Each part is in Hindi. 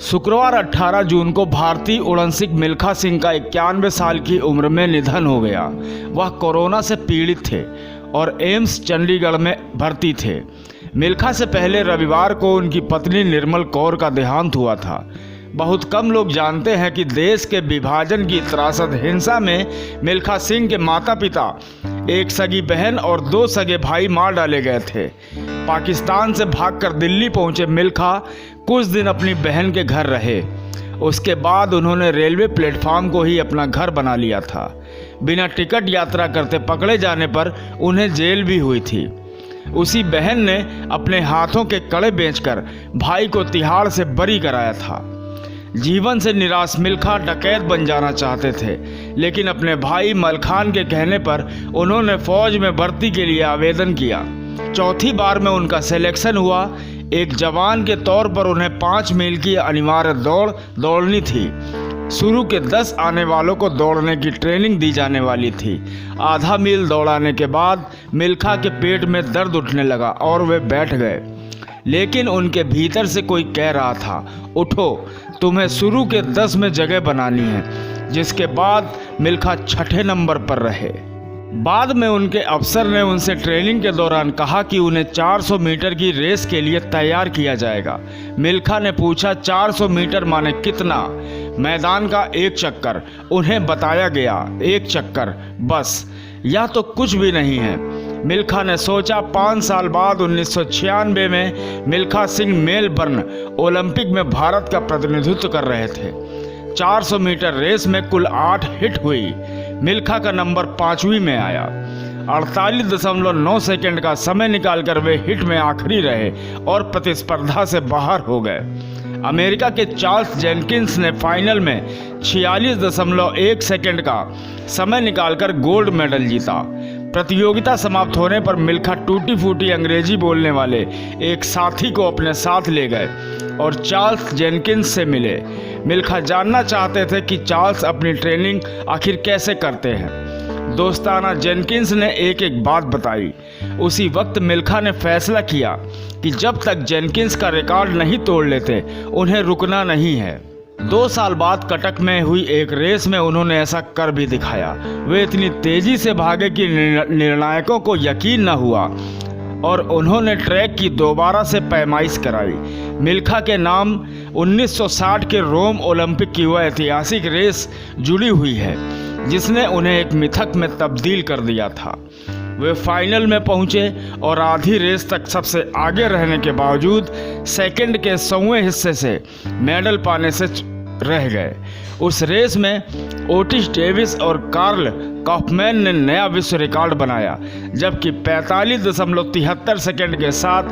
शुक्रवार 18 जून को भारतीय उड़नसिख मिल्खा सिंह का 91 साल की उम्र में निधन हो गया। वह कोरोना से पीड़ित थे और एम्स चंडीगढ़ में भर्ती थे। मिल्खा से पहले रविवार को उनकी पत्नी निर्मल कौर का देहांत हुआ था। बहुत कम लोग जानते हैं कि देश के विभाजन की त्रासद हिंसा में मिल्खा सिंह के माता पिता, एक सगी बहन और 2 सगे भाई मार डाले गए थे। पाकिस्तान से भागकर दिल्ली पहुंचे मिल्खा कुछ दिन अपनी बहन के घर रहे। उसके बाद उन्होंने रेलवे प्लेटफॉर्म को ही अपना घर बना लिया था। बिना टिकट यात्रा करते पकड़े जाने पर उन्हें जेल भी हुई थी। उसी बहन ने अपने हाथों के कड़े बेचकर भाई को तिहाड़ से बरी कराया था। जीवन से निराश मिल्खा डकैत बन जाना चाहते थे, लेकिन अपने भाई मलखान के कहने पर उन्होंने फौज में भर्ती के लिए आवेदन किया। चौथी बार में उनका सिलेक्शन हुआ। एक जवान के तौर पर उन्हें 5 मील की अनिवार्य दौड़नी थी। शुरू के 10 आने वालों को दौड़ने की ट्रेनिंग दी जाने वाली थी। आधा मील दौड़ाने के बाद मिल्खा के पेट में दर्द उठने लगा और वे बैठ गए, लेकिन उनके भीतर से कोई कह रहा था, उठो, तुम्हें शुरू के 10 में जगह बनानी है। जिसके बाद मिल्खा 6ठे नंबर पर रहे। बाद में उनके अफसर ने उनसे ट्रेनिंग के दौरान कहा कि उन्हें 400 मीटर की रेस के लिए तैयार किया जाएगा। मिल्खा ने पूछा 400 मीटर माने कितना? मैदान का 1 चक्कर। उन्हें बताया गया 1 चक्कर बस, यह तो कुछ भी नहीं है। मिल्खा ने सोचा। 5 साल बाद 1996 में मिल्खा सिंह मेलबर्न ओलंपिक में भारत का प्रतिनिधित्व कर रहे थे। 400 मीटर रेस में कुल 8 हिट हुई। मिल्खा का नंबर 5वीं में आया। 48.9 सेकंड का समय निकालकर वे हिट में आखिरी रहे और प्रतिस्पर्धा से बाहर हो गए। अमेरिका के चार्ल्स जेनकिंस ने फाइनल में 46.1 सेकंड का समय निकालकर गोल्ड मेडल जीता। प्रतियोगिता समाप्त होने पर मिल्खा टूटी फूटी अंग्रेजी बोलने वाले एक साथी को अपने साथ ले गए और चार्ल्स जेनकिंस से मिले। मिल्खा जानना चाहते थे कि चार्ल्स अपनी ट्रेनिंग आखिर कैसे करते हैं। दोस्ताना जेनकिंस ने एक एक बात बताई। उसी वक्त मिल्खा ने फैसला किया कि जब तक जेनकिंस का रिकॉर्ड नहीं तोड़ लेते उन्हें रुकना नहीं है। 2 साल बाद कटक में हुई एक रेस में उन्होंने ऐसा कर भी दिखाया। वे इतनी तेजी से भागे कि निर्णायकों को यकीन न हुआ और उन्होंने ट्रैक की दोबारा से पैमाइश कराई। मिल्खा के नाम 1960 के रोम ओलंपिक की वह ऐतिहासिक रेस जुड़ी हुई है जिसने उन्हें एक मिथक में तब्दील कर दिया था। वे फाइनल में पहुंचे और आधी रेस तक सबसे आगे रहने के बावजूद सेकंड के 100वें हिस्से से मेडल पाने से रह गए। उस रेस में ओटिस डेविस और कार्ल कॉफमैन ने नया विश्व रिकॉर्ड बनाया, जबकि 45.73 सेकंड के साथ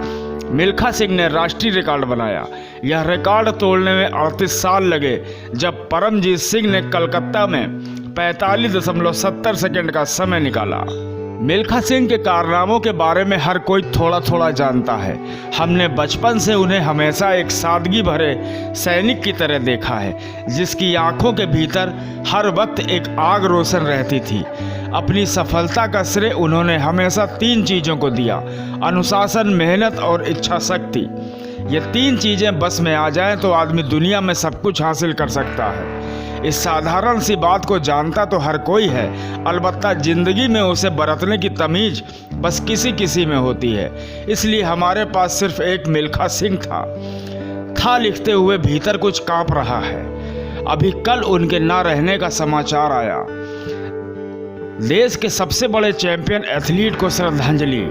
मिल्खा सिंह ने राष्ट्रीय रिकॉर्ड बनाया। यह रिकॉर्ड तोड़ने में 38 साल लगे, जब परमजीत सिंह ने कलकत्ता में 45.70 सेकंड का समय निकाला। मिल्खा सिंह के कारनामों के बारे में हर कोई थोड़ा थोड़ा जानता है। हमने बचपन से उन्हें हमेशा एक सादगी भरे सैनिक की तरह देखा है, जिसकी आंखों के भीतर हर वक्त एक आग रोशन रहती थी। अपनी सफलता का श्रेय उन्होंने हमेशा 3 चीज़ों को दिया: अनुशासन, मेहनत और इच्छा शक्ति। ये 3 चीज़ें बस में आ जाएं तो आदमी दुनिया में सब कुछ हासिल कर सकता है। इस साधारण सी बात को जानता तो हर कोई है, अलबत्ता ज़िंदगी में उसे बरतने की तमीज़ बस किसी किसी में होती है। इसलिए हमारे पास सिर्फ एक मिल्खा सिंह था लिखते हुए भीतर कुछ कांप रहा है। अभी कल उनके ना रहने का समाचार आया। देश के सबसे बड़े चैंपियन एथलीट को श्रद्धांजलि।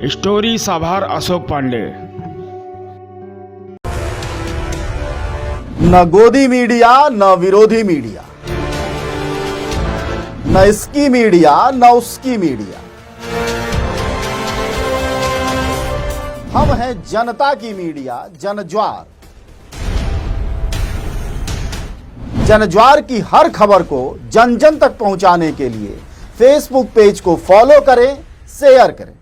स्टोरी साभार अशोक पांडे। न गोदी मीडिया न विरोधी मीडिया, न इसकी मीडिया न उसकी मीडिया। हम हैं जनता की मीडिया, जनज्वार। जनज्वार की हर खबर को जन जन तक पहुंचाने के लिए फेसबुक पेज को फॉलो करें, शेयर करें।